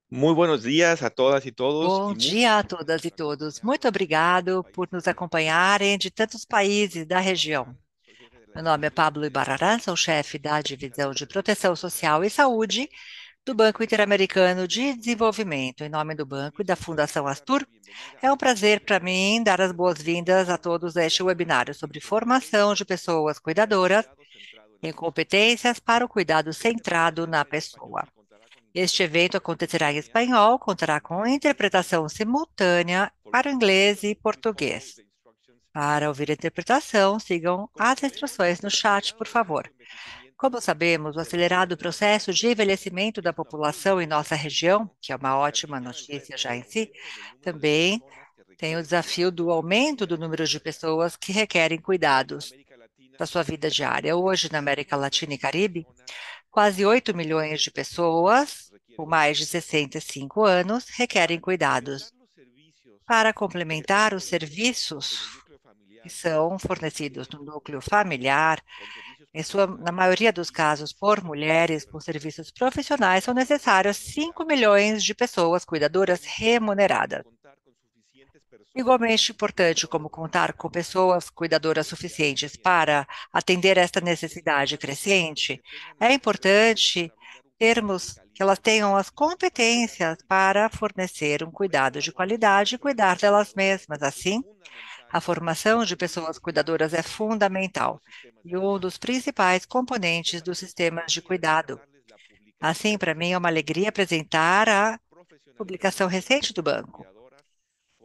Muy buenos días a todas y todos Bom y dia a muchas todas e gracias por todos. Muito acompañarnos desde tantos obrigado por países nos del mundo. acompanharem de tantos países Mi da nombre es região. Adrián, soy jefe de la Meu nome é División Pablo de Ibarará, sou chefe da Protección Divisão Social de del Banco Proteção Social e Interamericano Saúde do de Banco Desarrollo. Interamericano de Desenvolvimento. Em nome do Para banco mí e da es un placer Fundação darles Astur, la bienvenida é a um este prazer para webinar mim dar as boas-vindas a todos a este webinário sobre formação de pessoas cuidadoras cuidado centrado en em la persona. competências para o cuidado Este webinar centrado será na en español pessoa. y contará con Este interpretación evento acontecerá em simultánea espanhol, al contará com inglés y al interpretação español. simultânea For para o more inglês e information, please follow português. the instructions in the Para chat. ouvir a interpretação, sigam Como as sabemos, instruções no el chat, por acelerado favor. envejecimiento Como sabemos, o de la acelerado población en nuestra processo de región envelhecimento da es una muy população em buena nossa região, oportunidad que é uma de dar ótima fin al notícia reto já de em si, aumento en el número de também personas que tem o requieren desafio cuidados do para su aumento vida do número de diaria. pessoas que requerem cuidados América Latina para sua vida diária. cuenta Hoje, con na América 5 Latina e millones de Caribe, personas quase que 8 por más milhões de de 60 años pessoas com requieren mais de cuidados. 65 anos Para requerem complementar cuidados. los servicios Para que se pueden complementar os ofrecer en el serviços núcleo que familiar, são muchas fornecidos veces no núcleo por mujeres familiar, con servicios na profesionales maioria dos y casos hombres por con servicios mulheres, por serviços remunerados, profissionais, são son 5 necessários 5 millones. milhões de pessoas cuidadoras Tan importante como remuneradas. contar con suficientes personas Igualmente importante como cuidadoras contar com para pessoas cuidadoras este suficientes agotamiento, para atender esta es necessidade importante crescente, que tengan é las competencias importante para brindar un cuidado de termos que calidad elas tenham as a su vida competências cotidiana. para fornecer um Por eso cuidado la de formación qualidade e de cuidar personas delas cuidadoras mesmas. es Assim, a fundamental formação de en uno de pessoas los cuidadoras pilares é de fundamental los sistemas de e um cuidado. dos principais Es componentes dos también una sistemas de alegría cuidado. presentarles la Assim, publicación para mim, é uma reciente alegria del Banco apresentar a publicação Profesionalización de las recente do personas banco. cuidadoras,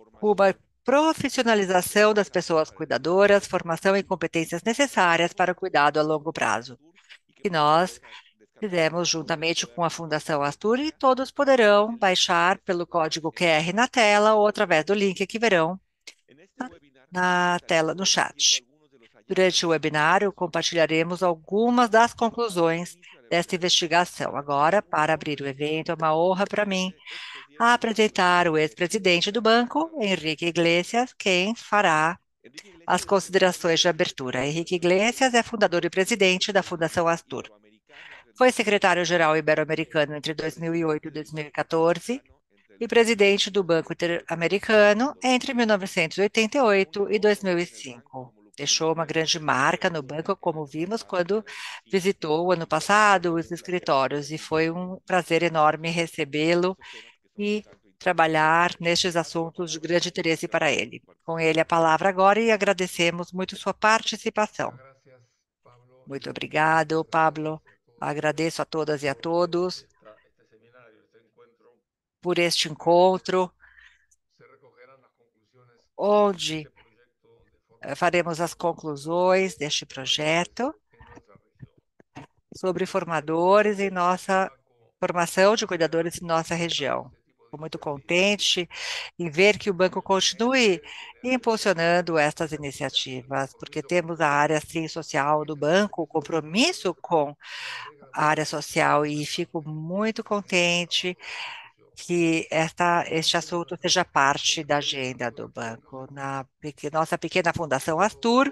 Uma formación y profissionalização das competencias pessoas para el largo cuidadoras, plazo. formação e competências necessárias Trabajos para o que cuidado a longo realizamos en prazo, Astur y que que podrán nós descargar fizemos o juntamente com a QR Fundação en Astur e pantalla todos poderão en la baixar descripción pelo código en el QR chat. na tela ou através do link que verão En este na webinar na tela, estaremos no compartiendo chat. algunos de los hallazgos Durante o de esta webinário, investigación. compartilharemos algumas das Para dar conclusões inicio al desta evento, investigação. es Agora, un para honor abrir o evento, é recibir uma honra al para mim expresidente del Banco apresentar o Interamericano de ex-presidente do Desarrollo, banco, Ricardo Henrique Iglesias. Iglesias, quem fará Enrique as Iglesias es el considerações de fundador y abertura. presidente Henrique del Banco Iglesias é fundador e presidente da Fundação Astur. Iberoamericano entre Foi 2008 secretário-geral y ibero-americano 2014, entre 2008 presidente e del Banco 2014 Interamericano entre el e presidente do 2008 Banco y el Interamericano entre 2015. Dejó un 1988 e enorme legado en el banco, 2005. como lo Deixou pudimos uma ver grande cuando marca no visitó banco, el como año vimos pasado quando las oficinas visitou o ano y passado nos os complace escritórios, e foi um prazer compartir enorme sobre recebê-lo estos temas que son de e tanto interés. trabalhar nestes Paso la assuntos de palabra grande y muchas interesse para gracias por ele. su Com ele a participación. palavra agora e agradecemos muito sua participação. Muito obrigado, Pablo. Agradeço a todas e a todos por este encontro, onde faremos as conclusões deste projeto sobre formadores em nossa formação de cuidadores em nossa região. Estou muito contente em ver que o banco continue impulsionando estas iniciativas, porque temos a área sim, social do banco, o compromisso com a área social, e fico muito contente que este assunto seja parte da agenda do banco. Na nossa pequena Fundação Astur,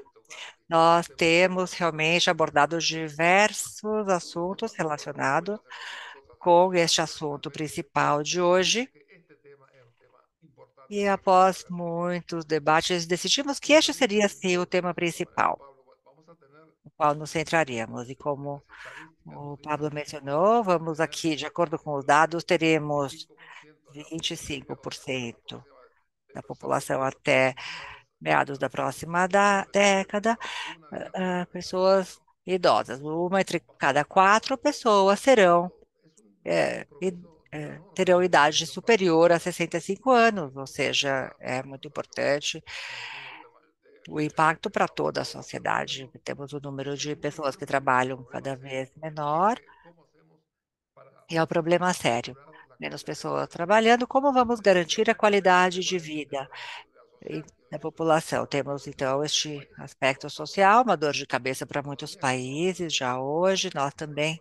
nós temos realmente abordado diversos assuntos relacionados com este assunto principal de hoje. E após muitos debates, decidimos que este seria, sim, o tema principal, no qual nos centraríamos. E como o Pablo mencionou, vamos aqui, de acordo com os dados, teremos 25% da população até meados da próxima década, pessoas idosas. Uma entre cada quatro pessoas terão idade superior a 65 anos, ou seja, é muito importante o impacto para toda a sociedade. Temos o número de pessoas que trabalham cada vez menor, e é um problema sério. Menos pessoas trabalhando, como vamos garantir a qualidade de vida da população? Temos, então, este aspecto social, uma dor de cabeça para muitos países já hoje. Nós também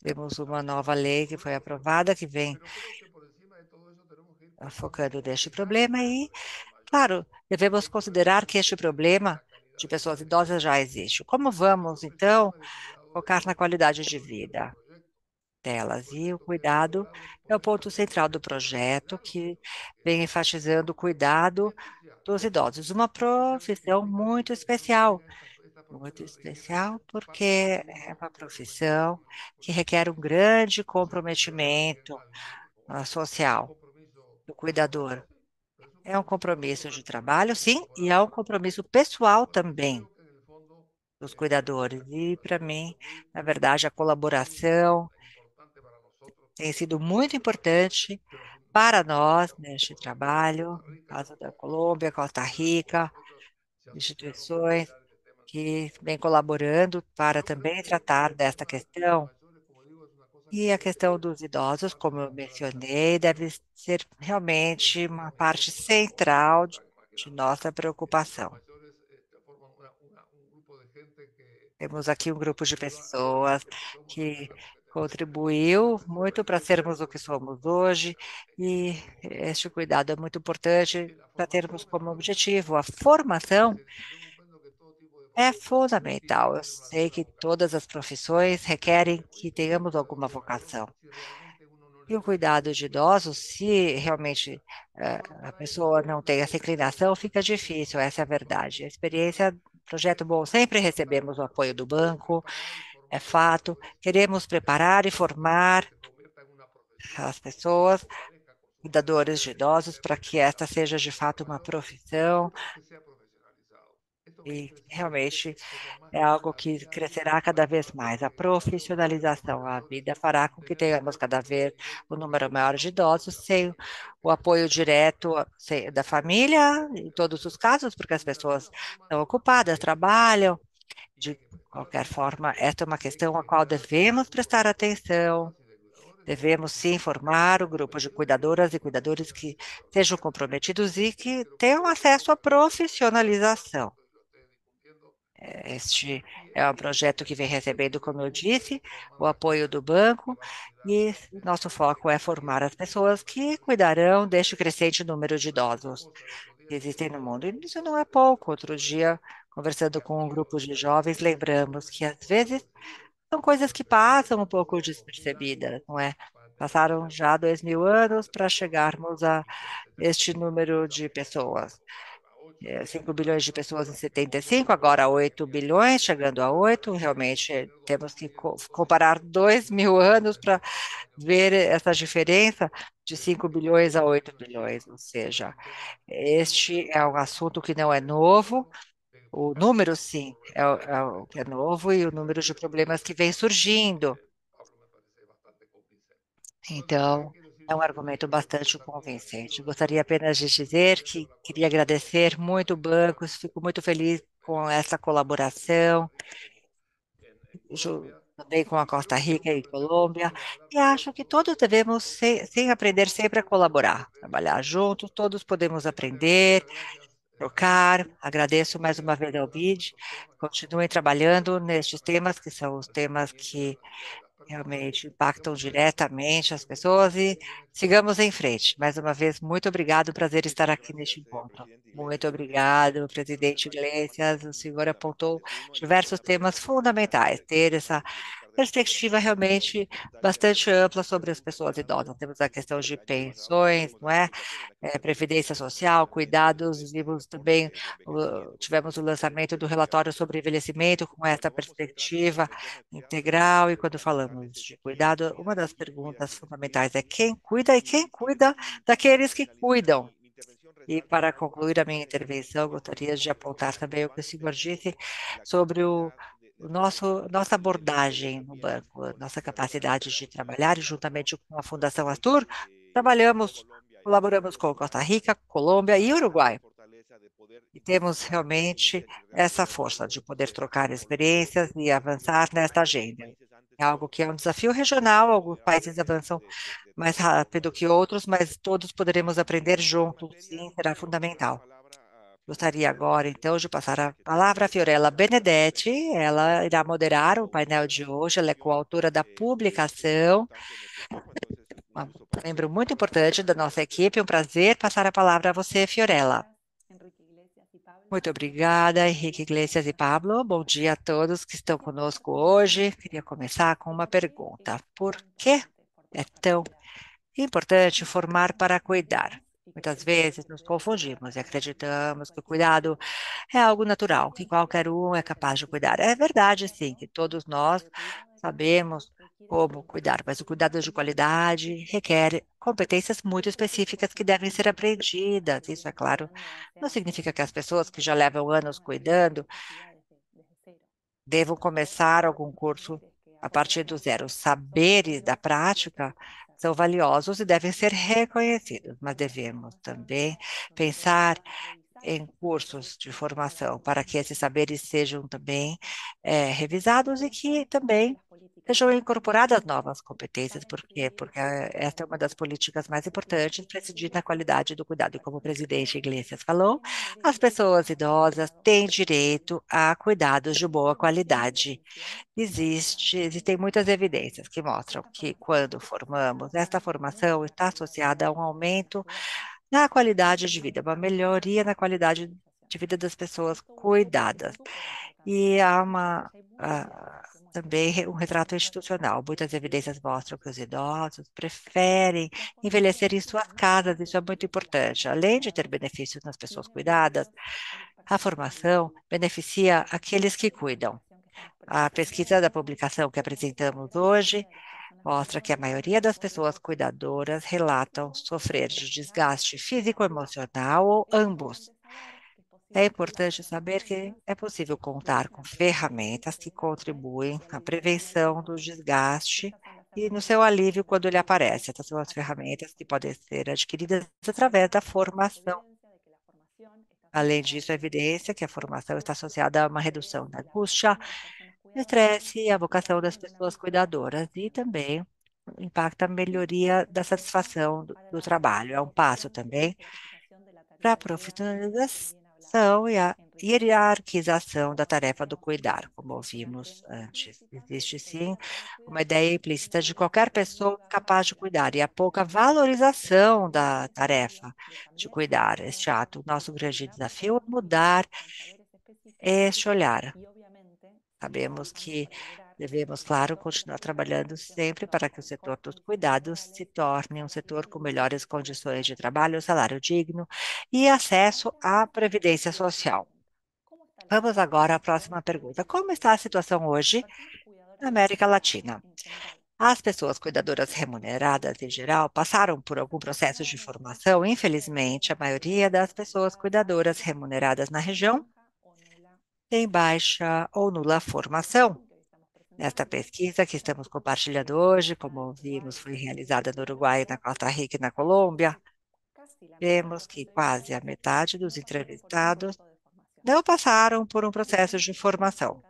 temos uma nova lei que foi aprovada, que vem focando neste problema e, claro, devemos considerar que este problema de pessoas idosas já existe. Como vamos, então, focar na qualidade de vida? telas. E o cuidado é o ponto central do projeto, que vem enfatizando o cuidado dos idosos. Uma profissão muito especial, porque é uma profissão que requer um grande comprometimento social do cuidador. É um compromisso de trabalho, sim, e é um compromisso pessoal também dos cuidadores. E para mim, na verdade, a colaboração tem sido muito importante para nós neste trabalho, no caso da Colômbia, Costa Rica, instituições que vêm colaborando para também tratar desta questão. E a questão dos idosos, como eu mencionei, deve ser realmente uma parte central de nossa preocupação. Temos aqui um grupo de pessoas que contribuiu muito para sermos o que somos hoje, e este cuidado é muito importante para termos como objetivo a formação. É fundamental. Eu sei que todas as profissões requerem que tenhamos alguma vocação. E o cuidado de idosos, se realmente a pessoa não tem essa inclinação, fica difícil, essa é a verdade. A experiência, projeto bom, sempre recebemos o apoio do banco, é fato. Queremos preparar e formar as pessoas, cuidadores de idosos, para que esta seja de fato uma profissão e realmente é algo que crescerá cada vez mais. A profissionalização, a vida fará com que tenhamos cada vez um número maior de idosos sem o apoio direto da família, em todos os casos, porque as pessoas estão ocupadas, trabalham. De qualquer forma, esta é uma questão a qual devemos prestar atenção. Devemos sim formar o grupo de cuidadoras e cuidadores que sejam comprometidos e que tenham acesso à profissionalização. Este é um projeto que vem recebendo, como eu disse, o apoio do banco, e nosso foco é formar as pessoas que cuidarão deste crescente número de idosos que existem no mundo. E isso não é pouco. Outro dia, conversando com um grupo de jovens, lembramos que às vezes são coisas que passam um pouco despercebidas, não é? Passaram já 2000 anos para chegarmos a este número de pessoas. 5 bilhões de pessoas em 75, agora 8 bilhões, chegando a 8. Realmente temos que comparar 2000 anos para ver essa diferença de 5 bilhões a 8 bilhões. Ou seja, este é um assunto que não é novo. O número, sim, é o que é novo, e o número de problemas que vem surgindo. Então, é um argumento bastante convincente. Gostaria apenas de dizer que queria agradecer muito o banco, fico muito feliz com essa colaboração, também com a Costa Rica e Colômbia, e acho que todos devemos sim aprender sempre a colaborar, trabalhar juntos, todos podemos aprender, trocar. Agradeço mais uma vez ao BID, continuem trabalhando nestes temas, que são os temas que realmente impactam diretamente as pessoas, e sigamos em frente. Mais uma vez, muito obrigado, prazer estar aqui neste encontro. Muito obrigado, presidente Iglesias. O senhor apontou diversos temas fundamentais, ter essa perspectiva realmente bastante ampla sobre as pessoas idosas. Temos a questão de pensões, não é? Previdência social, cuidados, vimos também, tivemos o lançamento do relatório sobre envelhecimento com essa perspectiva integral, e quando falamos de cuidado, uma das perguntas fundamentais é quem cuida e quem cuida daqueles que cuidam. E para concluir a minha intervenção, gostaria de apontar também o que o senhor disse sobre nossa abordagem no banco, nossa capacidade de trabalhar, e juntamente com a Fundação Astur, trabalhamos, colaboramos com Costa Rica, Colômbia e Uruguai. E temos realmente essa força de poder trocar experiências e avançar nesta agenda. É algo que é um desafio regional, alguns países avançam mais rápido que outros, mas todos poderemos aprender juntos, sim, será fundamental. Gostaria agora, então, de passar a palavra à Fiorella Benedetti. Ela irá moderar o painel de hoje. Ela é coautora da publicação, um membro muito importante da nossa equipe. Um prazer passar a palavra a você, Fiorella. Muito obrigada, Henrique Iglesias e Pablo. Bom dia a todos que estão conosco hoje. Queria começar com uma pergunta: por que é tão importante formar para cuidar? Muitas vezes nos confundimos e acreditamos que o cuidado é algo natural, que qualquer um é capaz de cuidar. É verdade, sim, que todos nós sabemos como cuidar, mas o cuidado de qualidade requer competências muito específicas que devem ser aprendidas. Isso, é claro, não significa que as pessoas que já levam anos cuidando devam começar algum curso a partir do zero. Os saberes da prática são valiosos e devem ser reconhecidos, mas devemos também pensar em cursos de formação para que esses saberes sejam também revisados e que também sejam incorporadas novas competências. Por quê? Porque esta é uma das políticas mais importantes para incidir na qualidade do cuidado. E como o presidente Iglesias falou, as pessoas idosas têm direito a cuidados de boa qualidade. Existem muitas evidências que mostram que quando formamos, esta formação está associada a um aumento na qualidade de vida, uma melhoria na qualidade de vida das pessoas cuidadas. E há também um retrato institucional. Muitas evidências mostram que os idosos preferem envelhecer em suas casas, isso é muito importante. Além de ter benefícios nas pessoas cuidadas, a formação beneficia aqueles que cuidam. A pesquisa da publicação que apresentamos hoje mostra que a maioria das pessoas cuidadoras relatam sofrer de desgaste físico-emocional ou ambos. É importante saber que é possível contar com ferramentas que contribuem na prevenção do desgaste e no seu alívio quando ele aparece. Essas são as ferramentas que podem ser adquiridas através da formação. Além disso, a evidência que a formação está associada a uma redução da angústia, estresse e a vocação das pessoas cuidadoras e também impacta a melhoria da satisfação do trabalho. É um passo também para a profissionalização e a hierarquização da tarefa do cuidar, como ouvimos antes. Existe sim uma ideia implícita de qualquer pessoa capaz de cuidar e a pouca valorização da tarefa de cuidar. Este ato, nosso grande desafio é mudar este olhar. Sabemos que devemos, claro, continuar trabalhando sempre para que o setor dos cuidados se torne um setor com melhores condições de trabalho, salário digno e acesso à previdência social. Vamos agora à próxima pergunta. Como está a situação hoje na América Latina? As pessoas cuidadoras remuneradas, em geral, passaram por algum processo de formação. Infelizmente, a maioria das pessoas cuidadoras remuneradas na região tem baixa ou nula formação. Nesta pesquisa que estamos compartilhando hoje, como vimos, foi realizada no Uruguai, na Costa Rica e na Colômbia, vemos que quase a metade dos entrevistados não passaram por um processo de formação.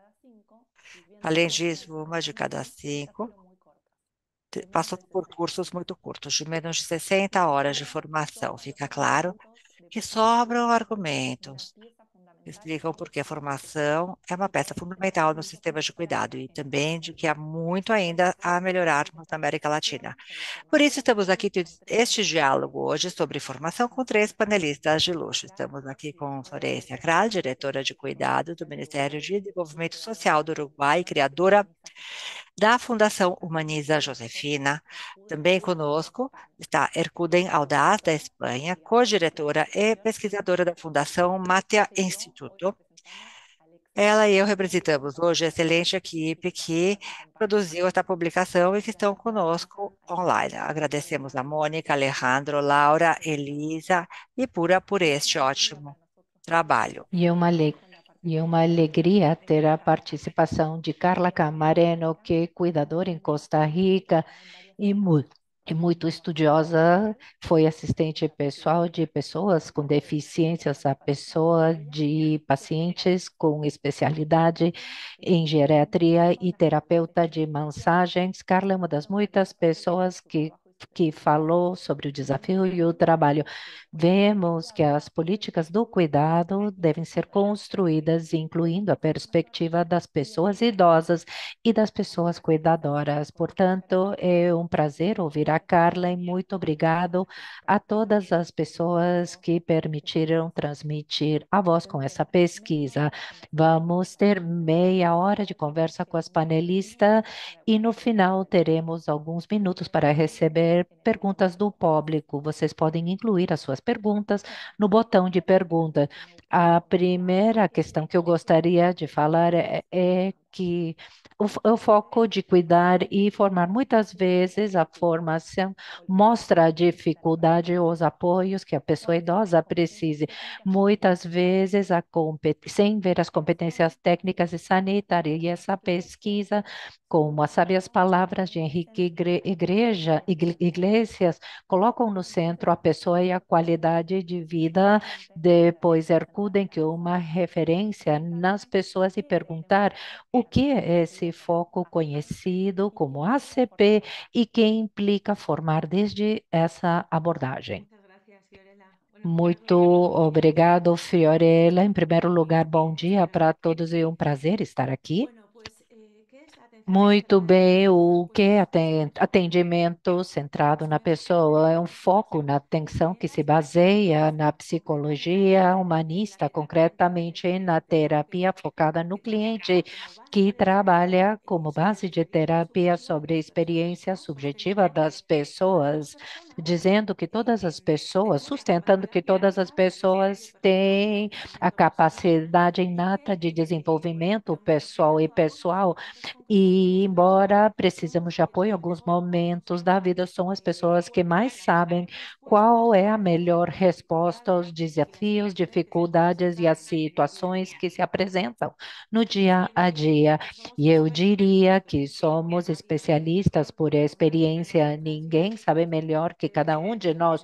Além disso, uma de cada cinco passou por cursos muito curtos, de menos de 60 horas de formação. Fica claro que sobram argumentos explicam por que a formação é uma peça fundamental nos sistemas de cuidado e também de que há muito ainda a melhorar na América Latina. Por isso, estamos aqui tendo este diálogo hoje sobre formação com três panelistas de luxo. Estamos aqui com Florencia Kral, diretora de cuidado do Ministério de Desenvolvimento Social do Uruguai, criadora da Fundação Humaniza Josefina. Também conosco está Ercuden Audaz, da Espanha, co-diretora e pesquisadora da Fundação Matia Instituto. Ela e eu representamos hoje a excelente equipe que produziu esta publicação e que estão conosco online. Agradecemos a Mônica, Alejandro, Laura, Elisa e Pura por este ótimo trabalho. E é e é uma alegria ter a participação de Carla Camareno, que é cuidadora em Costa Rica e muito estudiosa, foi assistente pessoal de pessoas com deficiências, a pessoa de pacientes com especialidade em geriatria e terapeuta de massagens. Carla é uma das muitas pessoas que que falou sobre o desafio e o trabalho. Vemos que as políticas do cuidado devem ser construídas incluindo a perspectiva das pessoas idosas e das pessoas cuidadoras. Portanto, é um prazer ouvir a Carla e muito obrigado a todas as pessoas que permitiram transmitir a voz com essa pesquisa. Vamos ter meia hora de conversa com as panelistas e no final teremos alguns minutos para receber perguntas do público. Vocês podem incluir as suas perguntas no botão de pergunta. A primeira questão que eu gostaria de falar é que o foco de cuidar e formar, muitas vezes a formação mostra a dificuldade ou os apoios que a pessoa idosa precise. Muitas vezes, sem ver as competências técnicas e sanitárias, e essa pesquisa, como as sábias palavras de Henrique Iglesias, colocam no centro a pessoa e a qualidade de vida. Depois, Ercuden, que é uma referência nas pessoas, e perguntar o que é esse foco conhecido como ACP e que implica formar desde essa abordagem. Muito obrigado, Fiorella. Em primeiro lugar, bom dia para todos e um prazer estar aqui. Muito bem, o que é atendimento centrado na pessoa é um foco na atenção que se baseia na psicologia humanista, concretamente na terapia focada no cliente, que trabalha como base de terapia sobre a experiência subjetiva das pessoas, dizendo que todas as pessoas, sustentando que todas as pessoas têm a capacidade inata de desenvolvimento pessoal e pessoal e embora precisamos de apoio em alguns momentos da vida, são as pessoas que mais sabem qual é a melhor resposta aos desafios, dificuldades e às situações que se apresentam no dia a dia. E eu diria que somos especialistas por experiência. Ninguém sabe melhor que cada um de nós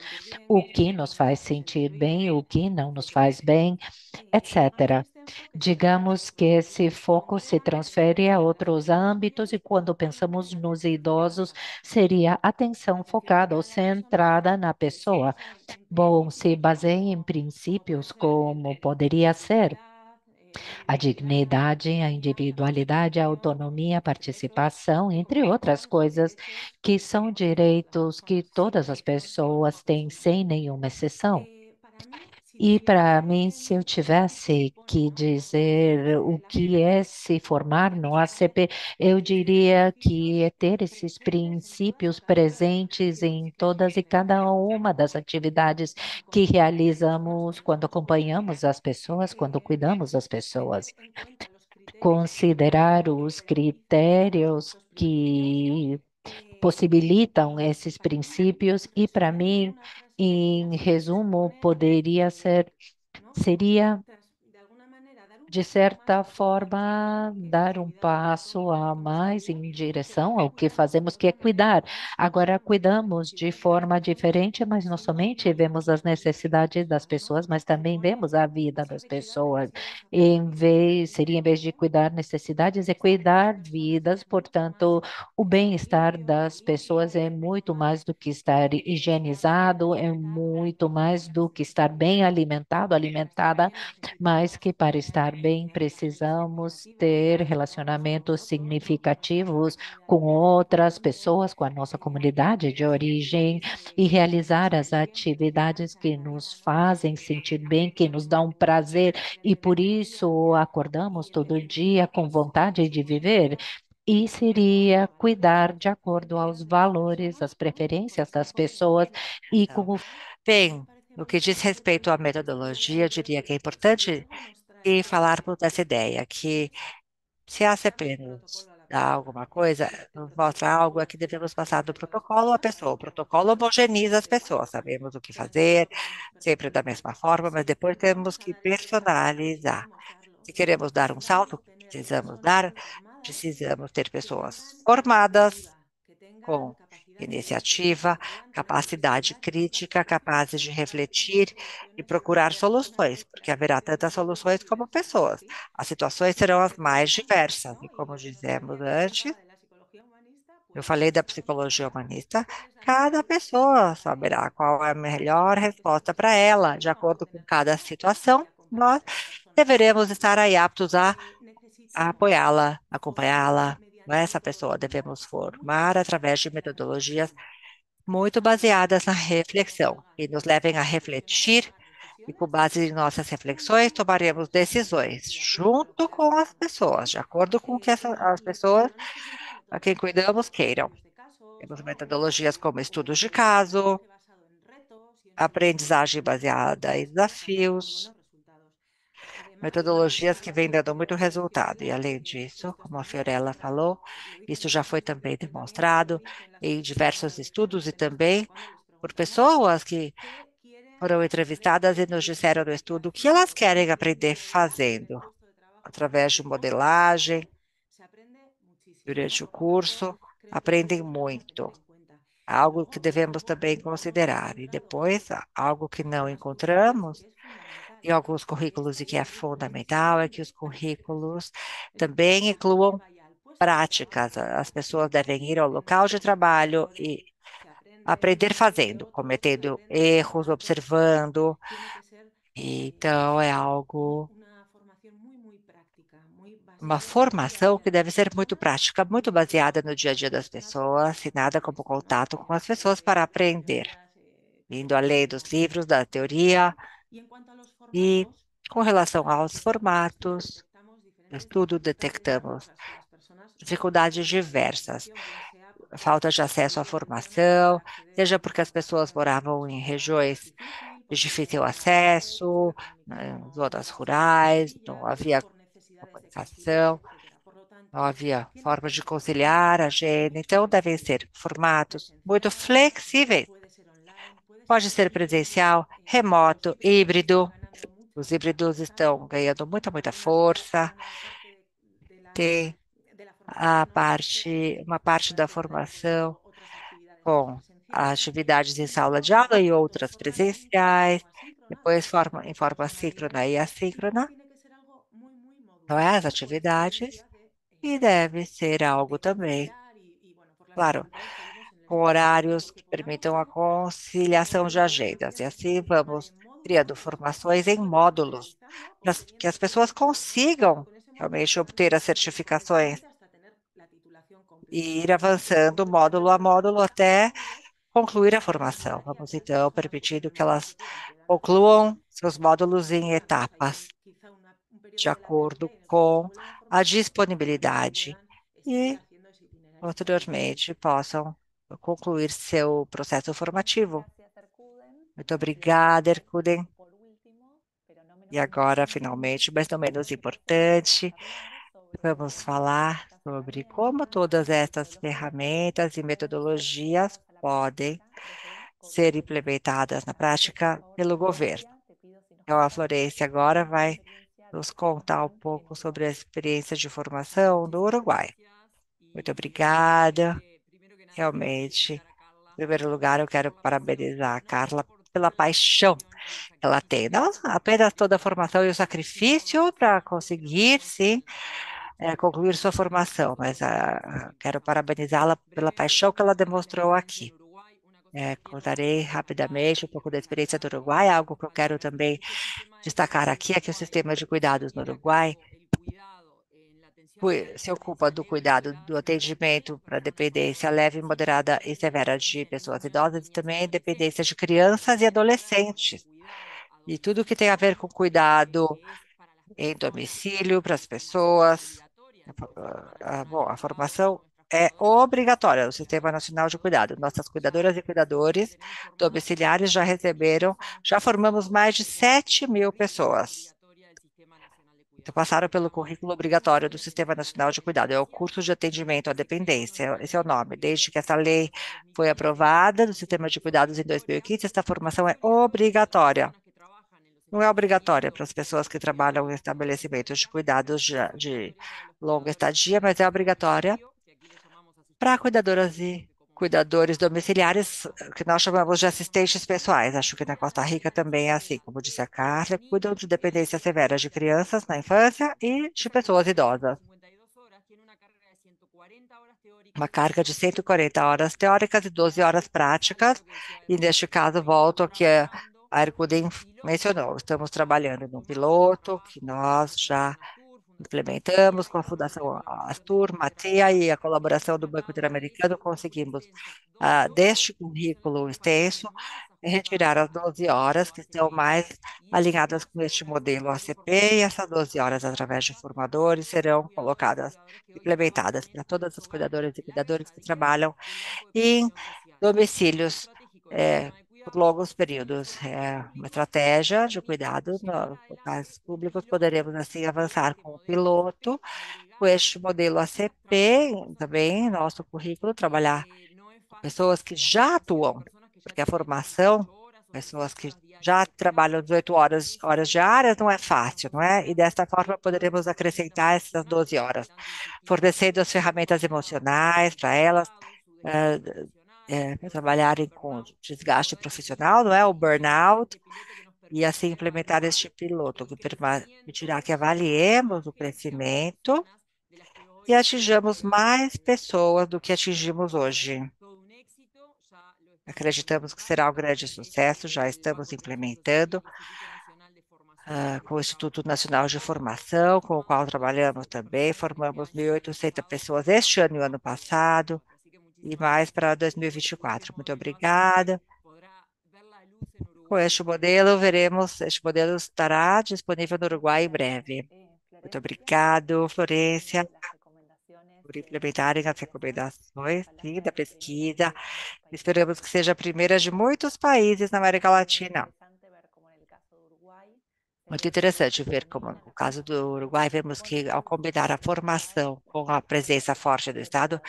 o que nos faz sentir bem, o que não nos faz bem, etc. Digamos que esse foco se transfere a outros âmbitos, e quando pensamos nos idosos, seria atenção focada ou centrada na pessoa. Bom, se baseia em princípios como poderia ser a dignidade, a individualidade, a autonomia, a participação, entre outras coisas, que são direitos que todas as pessoas têm sem nenhuma exceção. E para mim, se eu tivesse que dizer o que é se formar no ACP, eu diria que é ter esses princípios presentes em todas e cada uma das atividades que realizamos quando acompanhamos as pessoas, quando cuidamos das pessoas. Considerar os critérios que possibilitam esses princípios e, para mim, em resumo, seria de certa forma, dar um passo a mais em direção ao que fazemos, que é cuidar. Agora, cuidamos de forma diferente, mas não somente vemos as necessidades das pessoas, mas também vemos a vida das pessoas. Em vez de cuidar necessidades, é cuidar vidas, portanto, o bem-estar das pessoas é muito mais do que estar higienizado, é muito mais do que estar bem alimentado, alimentada, mas que para estar bem precisamos ter relacionamentos significativos com outras pessoas, com a nossa comunidade de origem e realizar as atividades que nos fazem sentir bem, que nos dão prazer e por isso acordamos todo dia com vontade de viver. E seria cuidar de acordo aos valores, às preferências das pessoas e Então, com o bem, no que diz respeito à metodologia, eu diria que é importante e falarmos dessa ideia, que se a ACP nos dá alguma coisa, nos mostra algo, é que devemos passar do protocolo à pessoa. O protocolo homogeniza as pessoas, sabemos o que fazer, sempre da mesma forma, mas depois temos que personalizar. Se queremos dar um salto, precisamos ter pessoas formadas, com iniciativa, capacidade crítica, capazes de refletir e procurar soluções, porque haverá tantas soluções como pessoas. As situações serão as mais diversas, e como dizemos antes, Eu falei da psicologia humanista. Cada pessoa saberá qual é a melhor resposta para ela, de acordo com cada situação. Nós deveremos estar aí aptos a apoiá-la, acompanhá-la. Essa pessoa devemos formar através de metodologias muito baseadas na reflexão, que nos levem a refletir e, com base em nossas reflexões, tomaremos decisões junto com as pessoas, de acordo com o que as pessoas a quem cuidamos queiram. Temos metodologias como estudos de caso, aprendizagem baseada em desafios, metodologias que vêm dando muito resultado. E, além disso, como a Fiorella falou, isso já foi também demonstrado em diversos estudos e também por pessoas que foram entrevistadas e nos disseram no estudo o que elas querem aprender fazendo, através de modelagem, durante o curso, aprendem muito. Algo que devemos também considerar. E depois, algo que não encontramos em alguns currículos e que é fundamental é que os currículos também incluam práticas. As pessoas devem ir ao local de trabalho e aprender fazendo, cometendo erros, observando. Então, é algo, uma formação que deve ser muito prática, muito baseada no dia a dia das pessoas, e nada como contato com as pessoas para aprender, indo além dos livros, da teoria. E com relação aos formatos, no estudo detectamos dificuldades diversas, falta de acesso à formação, seja porque as pessoas moravam em regiões de difícil acesso, zonas rurais, não havia comunicação, não havia forma de conciliar a agenda, então devem ser formatos muito flexíveis. Pode ser presencial, remoto, híbrido. Os híbridos estão ganhando muita força. Tem uma parte da formação com atividades em sala de aula e outras presenciais, depois em forma síncrona e assíncrona, não é? As atividades, e deve ser algo também, claro, com horários que permitam a conciliação de agendas, e assim vamos criando formações em módulos, para que as pessoas consigam realmente obter as certificações e ir avançando módulo a módulo até concluir a formação. Vamos então permitindo que elas concluam seus módulos em etapas, de acordo com a disponibilidade, e posteriormente possam concluir seu processo formativo. Muito obrigada, Hercuden. E agora, finalmente, mas não menos importante, vamos falar sobre como todas essas ferramentas e metodologias podem ser implementadas na prática pelo governo. Então, a Florência agora vai nos contar um pouco sobre a experiência de formação do Uruguai. Muito obrigada. Realmente, em primeiro lugar, eu quero parabenizar a Carla pela paixão que ela tem. Não apenas toda a formação e o sacrifício para conseguir, sim, concluir sua formação, mas quero parabenizá-la pela paixão que ela demonstrou aqui. Contarei rapidamente um pouco da experiência do Uruguai. Algo que eu quero também destacar aqui é que o sistema de cuidados no Uruguai se ocupa do cuidado do atendimento para dependência leve, moderada e severa de pessoas idosas e também dependência de crianças e adolescentes. E tudo que tem a ver com cuidado em domicílio para as pessoas. Bom, a formação é obrigatória no Sistema Nacional de Cuidado. Nossas cuidadoras e cuidadores domiciliares já formamos mais de 7.000 pessoas. Então, passaram pelo currículo obrigatório do Sistema Nacional de Cuidado. É o curso de atendimento à dependência, esse é o nome. Desde que essa lei foi aprovada no Sistema de Cuidados em 2015, esta formação é obrigatória. Não é obrigatória para as pessoas que trabalham em estabelecimentos de cuidados de longa estadia, mas é obrigatória para cuidadoras e cuidadores domiciliares, que nós chamamos de assistentes pessoais. Acho que na Costa Rica também é assim, como disse a Carla, cuidam de dependência severa de crianças na infância e de pessoas idosas. uma carga de 140 horas teóricas e 12 horas práticas, e neste caso, volto ao que a Ercudem mencionou, estamos trabalhando no piloto, que nós já implementamos com a Fundação Astur, Matia e a colaboração do Banco Interamericano, conseguimos, deste currículo extenso, retirar as 12 horas que estão mais alinhadas com este modelo ACP, e essas 12 horas, através de formadores, serão colocadas, implementadas para todas as cuidadoras e cuidadores que trabalham em domicílios por longos períodos. É uma estratégia de cuidado nos locais públicos. Poderemos, assim, avançar com o piloto, com este modelo ACP, também em nosso currículo, trabalhar com pessoas que já atuam, porque a formação, pessoas que já trabalham 18 horas diárias, não é fácil, não é? E desta forma poderemos acrescentar essas 12 horas, fornecendo as ferramentas emocionais para elas, trabalharem com desgaste profissional, não é? O burnout, e assim implementar este piloto, que permitirá que avaliemos o crescimento e atinjamos mais pessoas do que atingimos hoje. Acreditamos que será um grande sucesso, já estamos implementando com o Instituto Nacional de Formação, com o qual trabalhamos também, formamos 1.800 pessoas este ano e o ano passado, e mais para 2024. Muito obrigada. Com este modelo, este modelo estará disponível no Uruguai em breve. Muito obrigado, Florência, por implementarem as recomendações, sim, da pesquisa. Esperamos que seja a primeira de muitos países na América Latina. Muito interessante ver como, no caso do Uruguai, vemos que, ao combinar a formação com a presença forte do Estado,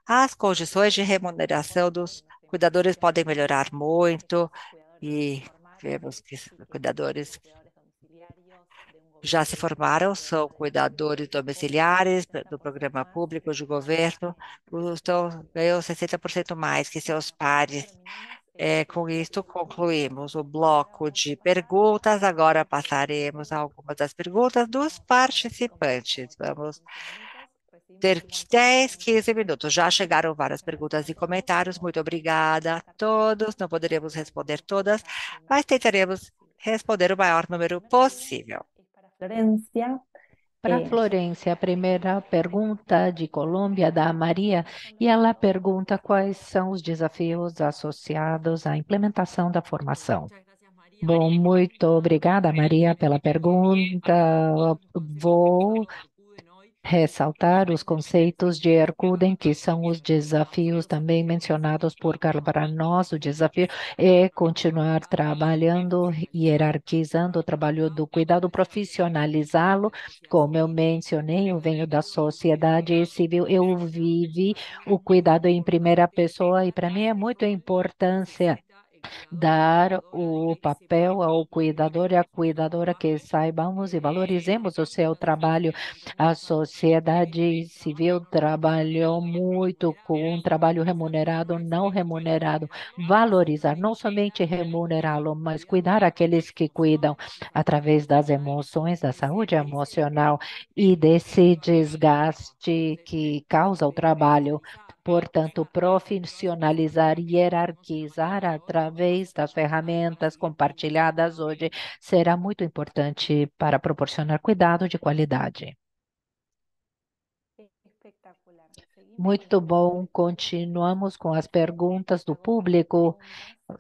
as condições de remuneração dos cuidadores podem melhorar muito, e vemos que os cuidadores já se formaram, são cuidadores domiciliares do programa público de governo, ganham 60% mais que seus pares. Com isto, concluímos o bloco de perguntas. Agora passaremos a algumas das perguntas dos participantes. Vamos ter 10, 15 minutos. Já chegaram várias perguntas e comentários. Muito obrigada a todos. Não poderemos responder todas, mas tentaremos responder o maior número possível. Florencia. Para Florência, a primeira pergunta de Colômbia, da Maria, e ela pergunta quais são os desafios associados à implementação da formação. Bom, muito obrigada, Maria, pela pergunta. Vou ressaltar os conceitos de Hercuden, que são os desafios também mencionados por Carla. Para nós, o desafio é continuar trabalhando, hierarquizando o trabalho do cuidado, profissionalizá-lo. Como eu mencionei, eu venho da sociedade civil, eu vivi o cuidado em primeira pessoa, e para mim é muito importância dar o papel ao cuidador e à cuidadora, que saibamos e valorizemos o seu trabalho. A sociedade civil trabalhou muito com um trabalho remunerado, não remunerado. Valorizar, não somente remunerá-lo, mas cuidar aqueles que cuidam através das emoções, da saúde emocional e desse desgaste que causa o trabalho. Portanto, profissionalizar e hierarquizar através das ferramentas compartilhadas hoje será muito importante para proporcionar cuidado de qualidade. Muito bom, continuamos com as perguntas do público.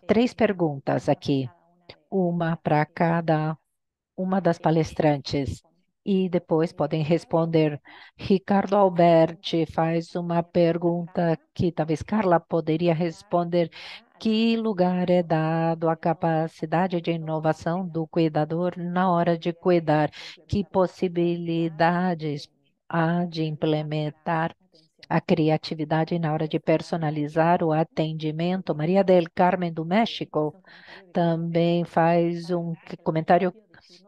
3 perguntas aqui, uma para cada uma das palestrantes, e depois podem responder. Ricardo Alberti faz uma pergunta que talvez Carla poderia responder. Que lugar é dado à capacidade de inovação do cuidador na hora de cuidar? Que possibilidades há de implementar a criatividade na hora de personalizar o atendimento? Maria del Carmen, do México, também faz um comentário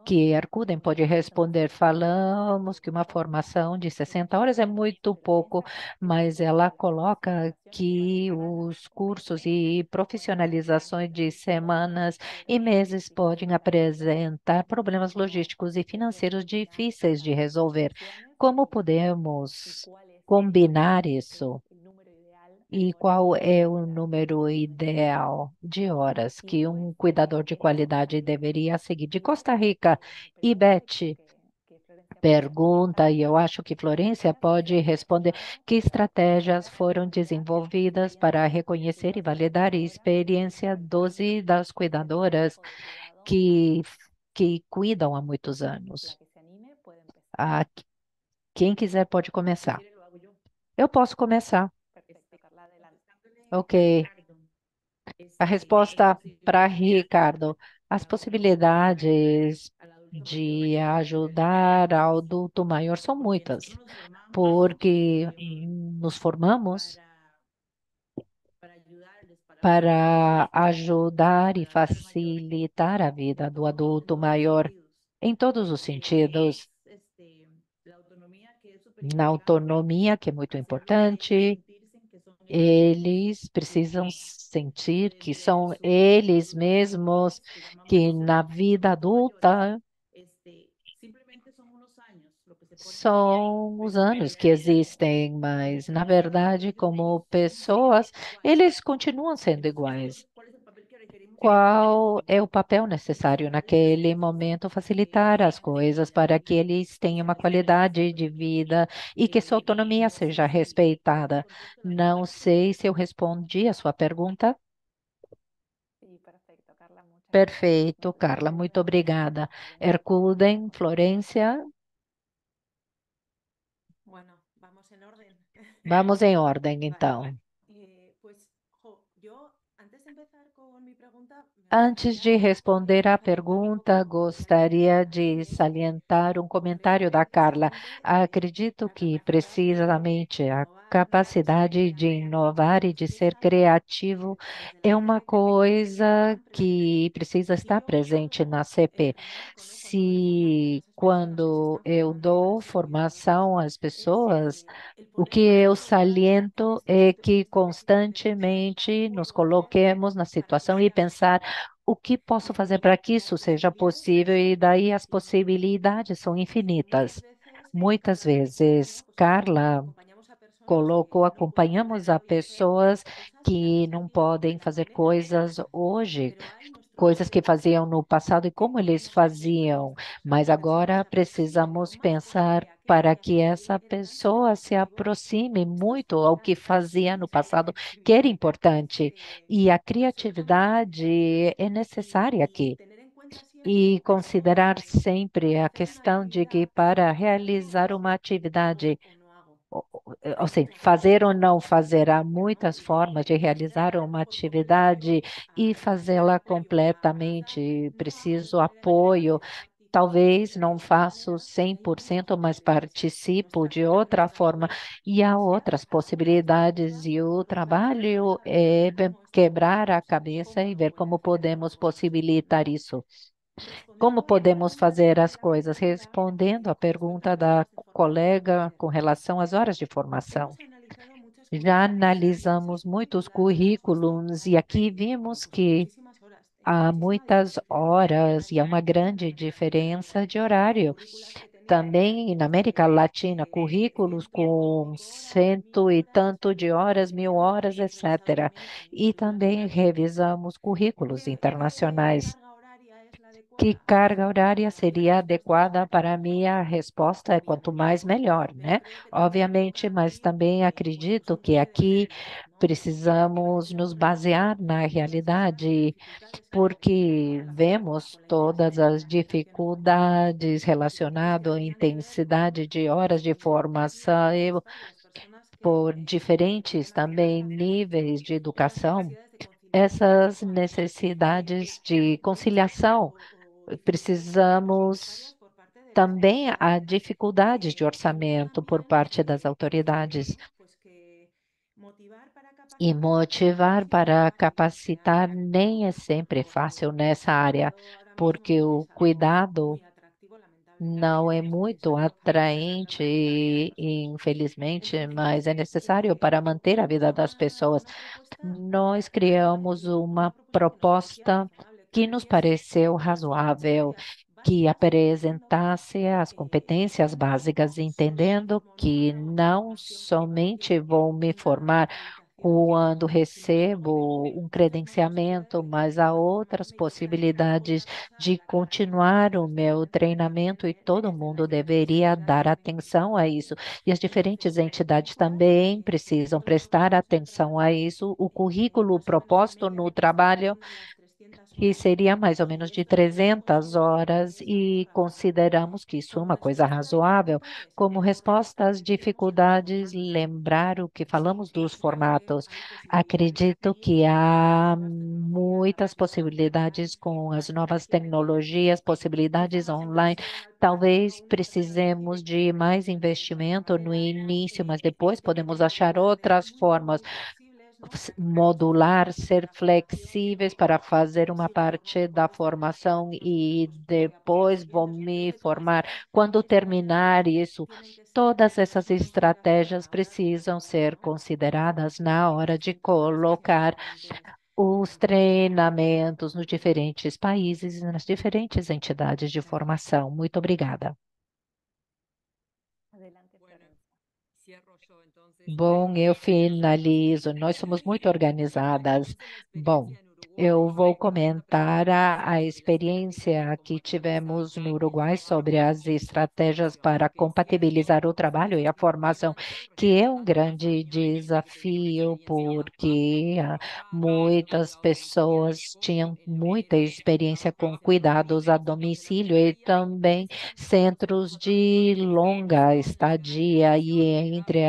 que Arcuden pode responder. Falamos que uma formação de 60 horas é muito pouco, mas ela coloca que os cursos e profissionalizações de semanas e meses podem apresentar problemas logísticos e financeiros difíceis de resolver. Como podemos combinar isso E qual é o número ideal de horas que um cuidador de qualidade deveria seguir? De Costa Rica, e Beth pergunta, e eu acho que Florência pode responder, que estratégias foram desenvolvidas para reconhecer e validar a experiência dos e das cuidadoras que, que cuidam há muitos anos? Ah, quem quiser pode começar. Eu posso começar. Ok. A resposta para Ricardo. As possibilidades de ajudar ao adulto maior são muitas, porque nos formamos para ajudar e facilitar a vida do adulto maior em todos os sentidos, na autonomia, que é muito importante. Eles precisam sentir que são eles mesmos, que na vida adulta são os anos que existem, mas na verdade, como pessoas, eles continuam sendo iguais. Qual é o papel necessário naquele momento? Facilitar as coisas para que eles tenham uma qualidade de vida e que sua autonomia seja respeitada. Não sei se eu respondi a sua pergunta. Perfeito, Carla, muito obrigada. Herculden, Florência, vamos em ordem, então. Antes de responder à pergunta, gostaria de salientar um comentário da Carla. Acredito que precisamente a capacidade de inovar e de ser criativo é uma coisa que precisa estar presente na CP. Se quando eu dou formação às pessoas, o que eu saliento é que constantemente nos coloquemos na situação e pensar o que posso fazer para que isso seja possível, e daí as possibilidades são infinitas. Muitas vezes, Carla colocou, acompanhamos a pessoas que não podem fazer coisas hoje, coisas que faziam no passado e como eles faziam, mas agora precisamos pensar para que essa pessoa se aproxime muito ao que fazia no passado, que era importante. E a criatividade é necessária aqui. E considerar sempre a questão de que para realizar uma atividade, ou seja, fazer ou não fazer, há muitas formas de realizar uma atividade e fazê-la completamente. Preciso apoio. Talvez não faço 100%, mas participo de outra forma. E há outras possibilidades, e o trabalho é quebrar a cabeça e ver como podemos possibilitar isso. Como podemos fazer as coisas? Respondendo à pergunta da colega com relação às horas de formação. Já analisamos muitos currículos e aqui vimos que há muitas horas e há uma grande diferença de horário. Também na América Latina, currículos com cento e tanto de horas, 1.000 horas, etc. E também revisamos currículos internacionais. Que carga horária seria adequada para mim? A resposta é quanto mais melhor, né? Obviamente, mas também acredito que aqui precisamos nos basear na realidade, porque vemos todas as dificuldades relacionadas à intensidade de horas de formação e por diferentes também níveis de educação, essas necessidades de conciliação. Precisamos também há dificuldades de orçamento por parte das autoridades e motivar para capacitar nem é sempre fácil nessa área, porque o cuidado não é muito atraente, infelizmente, mas é necessário para manter a vida das pessoas. Nós criamos uma proposta que nos pareceu razoável, que apresentasse as competências básicas, entendendo que não somente vou me formar quando recebo um credenciamento, mas há outras possibilidades de continuar o meu treinamento e todo mundo deveria dar atenção a isso. E as diferentes entidades também precisam prestar atenção a isso. O currículo proposto no trabalho que seria mais ou menos de 300 horas, e consideramos que isso é uma coisa razoável. Como resposta às dificuldades, lembrar o que falamos dos formatos. Acredito que há muitas possibilidades com as novas tecnologias, possibilidades online. Talvez precisemos de mais investimento no início, mas depois podemos achar outras formas modular, ser flexíveis para fazer uma parte da formação e depois vou me formar. Quando terminar isso, todas essas estratégias precisam ser consideradas na hora de colocar os treinamentos nos diferentes países e nas diferentes entidades de formação. Muito obrigada. Bom, eu finalizo. Nós somos muito organizadas. Bom, eu vou comentar a experiência que tivemos no Uruguai sobre as estratégias para compatibilizar o trabalho e a formação, que é um grande desafio, porque muitas pessoas tinham muita experiência com cuidados a domicílio e também centros de longa estadia, e entre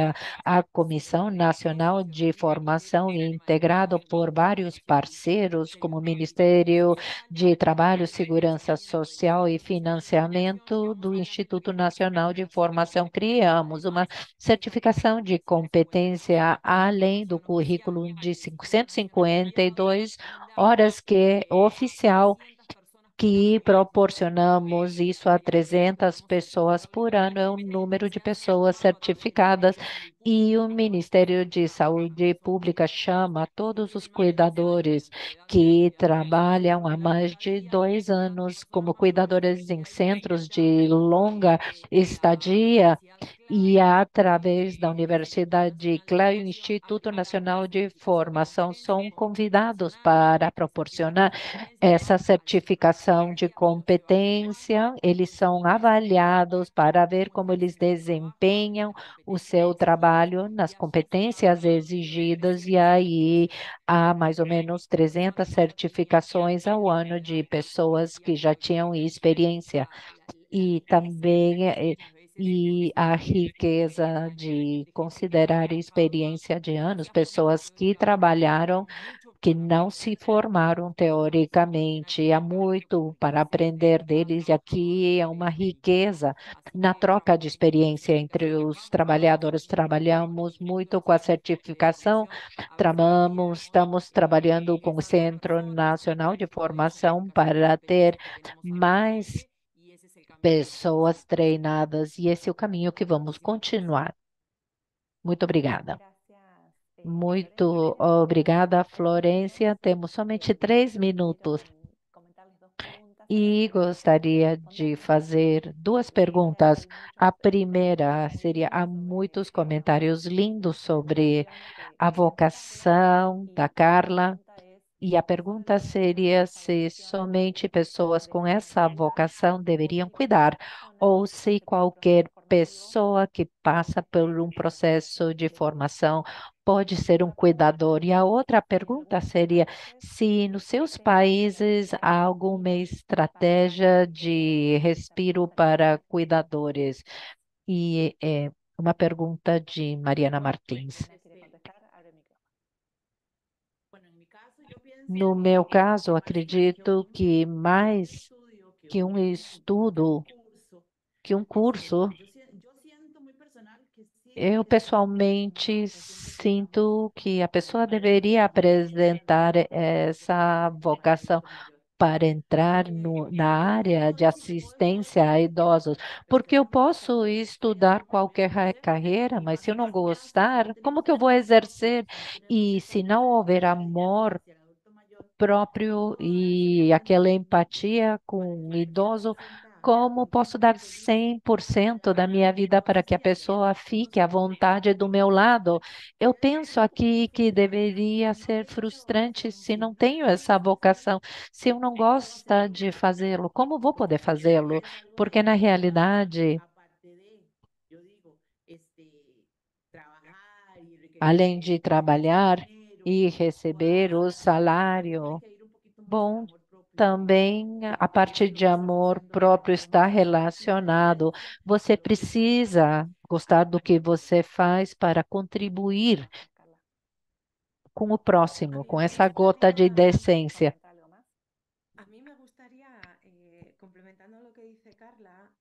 a Comissão Nacional de Formação, integrado por vários parceiros, como o Ministério de Trabalho, Segurança Social e Financiamento do Instituto Nacional de Formação. Criamos uma certificação de competência além do currículo de 152 horas, que é oficial, que proporcionamos isso a 300 pessoas por ano, é o número de pessoas certificadas, e o Ministério de Saúde Pública chama todos os cuidadores que trabalham há mais de 2 anos como cuidadores em centros de longa estadia, e através da Universidade de Clay, o Instituto Nacional de Formação, são convidados para proporcionar essa certificação de competência. Eles são avaliados para ver como eles desempenham o seu trabalho nas competências exigidas, e aí há mais ou menos 300 certificações ao ano de pessoas que já tinham experiência. E também e a riqueza de considerar experiência de anos, pessoas que trabalharam, que não se formaram teoricamente. Há muito para aprender deles, e aqui é uma riqueza na troca de experiência entre os trabalhadores. Trabalhamos muito com a certificação, estamos trabalhando com o Centro Nacional de Formação para ter mais pessoas treinadas, e esse é o caminho que vamos continuar. Muito obrigada. Muito obrigada, Florência. Temos somente 3 minutos e gostaria de fazer duas perguntas. A primeira seria: há muitos comentários lindos sobre a vocação da Carla. E a pergunta seria se somente pessoas com essa vocação deveriam cuidar, ou se qualquer pessoa que passa por um processo de formação pode ser um cuidador. E a outra pergunta seria se nos seus países há alguma estratégia de respiro para cuidadores. E é uma pergunta de Mariana Martins. No meu caso, acredito que mais que um estudo, que um curso, eu pessoalmente sinto que a pessoa deveria apresentar essa vocação para entrar na área de assistência a idosos, porque eu posso estudar qualquer carreira, mas se eu não gostar, como que eu vou exercer? E se não houver amor próprio e aquela empatia com o idoso, Como posso dar 100% da minha vida para que a pessoa fique à vontade do meu lado? Eu penso aqui que deveria ser frustrante se não tenho essa vocação, se eu não gosto de fazê-lo, como vou poder fazê-lo? Porque na realidade, além de trabalhar e receber o salário, bom, também a parte de amor próprio está relacionado. Você precisa gostar do que você faz para contribuir com o próximo, com essa gota de decência. A mí me gustaría, complementando lo que dice Carla,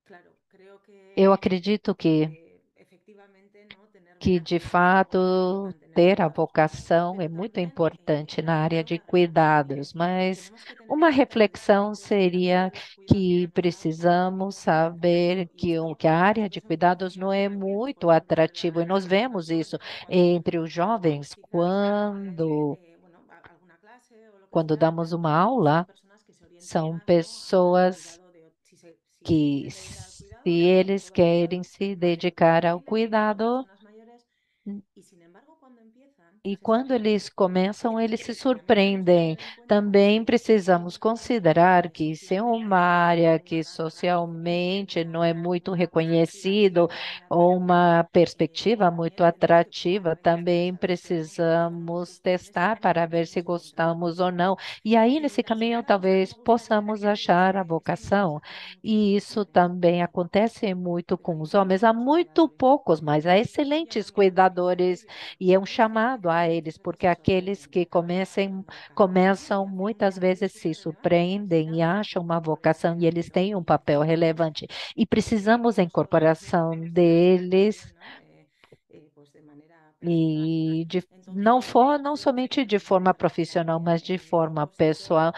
claro, creo Eu acredito que efectivamente no tener que de vocación es muy fato importante en la ter a vida, vocação é pero muito también importante na área creo de que al final cuidados, mas tenemos que tener uma en cuenta que los reflexão médicos y también seria los que cuidadores, ¿verdad? precisamos saber que a área de Nosotros empezamos cuidados a não é ver que nos muito podían doler atrativo e las nós rodillas vemos bastante isso cuando entre os damos jovens quizás bueno, alguna clase o lo que quando sea, y damos al uma final son aula, personas que se orientan são más, ¿no? Al pessoas cuidado si se que quieren dedicar al se cuidado, pues eles todo el querem cuidado se va a ser dedicar ao preferible o cuidado. personas mayores. Y sin embargo, cuando empiezan, E se están quando dando eles começam, que eles se también tenemos que surpreendem. tener en cuenta Também que son precisamos personas que considerar que se é uma socialmente área no que tenga tanta trayectoria socialmente não é muito ni tanta reconhecido aspiración en la ou vida, uma perspectiva muito también tenemos que poner atrativa, requisitos, também ¿sabes? Tenemos que poner unos precisamos estándares testar para ver para se ver si gostamos ou encajan, não. ¿no? E aí, Y nesse si caminho, ahora talvez me gustaría possamos achar a esto nos puede vocação. sacar mucho E más isso adelante, ¿no? também acontece muito com os homens. Há Los muito cuidadores. poucos, mas há Ya no excelentes me hablo solo de cuidadores ellos, e é um sino chamado a de eles, muchas porque veces eso, aqueles que de acabar buscando, ¿no? começam Y hacer un muitas papel vezes se súper relevante en la surpreendem e sociedad acham uma porque vocação e eles têm um papel relevante e precisamos da no solo incorporação beneficiarse, sino deles también, ¿no? Pues de manera personal. e Entonces, não somente de forma profissional, mas de el forma propósito, pessoal.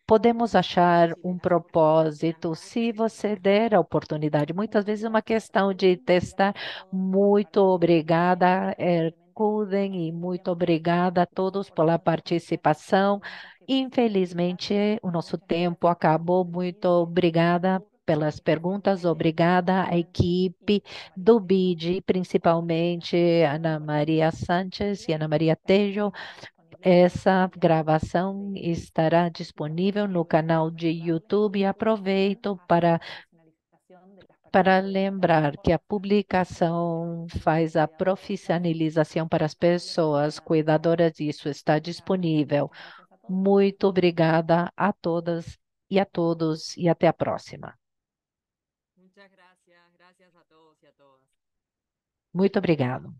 Podemos achar si le um das la oportunidad, propósito se você der a oportunidade. Muitas vezes é uma questão de testar. Muito obrigada, Kuden, e muito obrigada a todos pela participação. Infelizmente, o nosso tempo acabou. Muito obrigada pelas perguntas, obrigada à equipe do BID, principalmente Ana Maria Sanches e Ana Maria Tejo. Essa gravação estará disponível no canal de YouTube e aproveito para lembrar que a publicação faz a profissionalização para as pessoas cuidadoras, isso está disponível. Muito obrigada a todas e a todos e até a próxima. muchas gracias, gracias a todos y a todas. Muito obrigado.